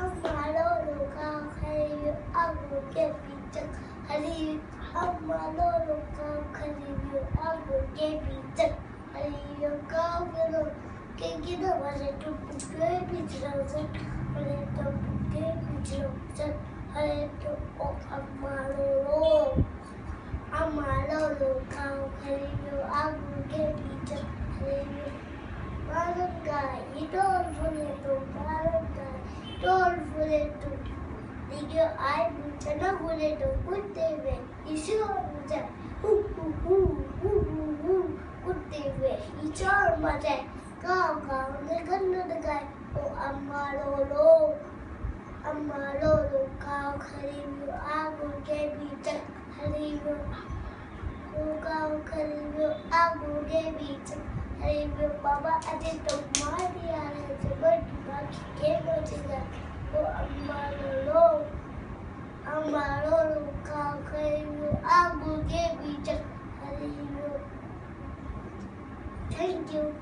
Amaloloka Hariyu Agu Gebitak Hariyu Amaloloka Hariyu Agu Gebitak Hariyu Kavalo Kegida Varetu Pukebi Jirasan Haretu Pukebi Jirasan Haretu O Amalolo Amaloloka Hariyu Agu Gebitak Hariyu Barangay Idol Fuleto Barangay Idol Fuleto Digyo ay Buchana Fuleto Kutteve Ishor Maja Hu Kutteve Ishor Maja Kaw Naganna Dagay O Amalolo Kaw Hariyu Agu Gebitak Hariyu Kaw Hariyu Agu Gebitak Hariyu Baba Adito Maria Sebut Bagi Kemo Cina O Amalolo Kaw Hariyu Agu Gebitak Hariyu. Thank you.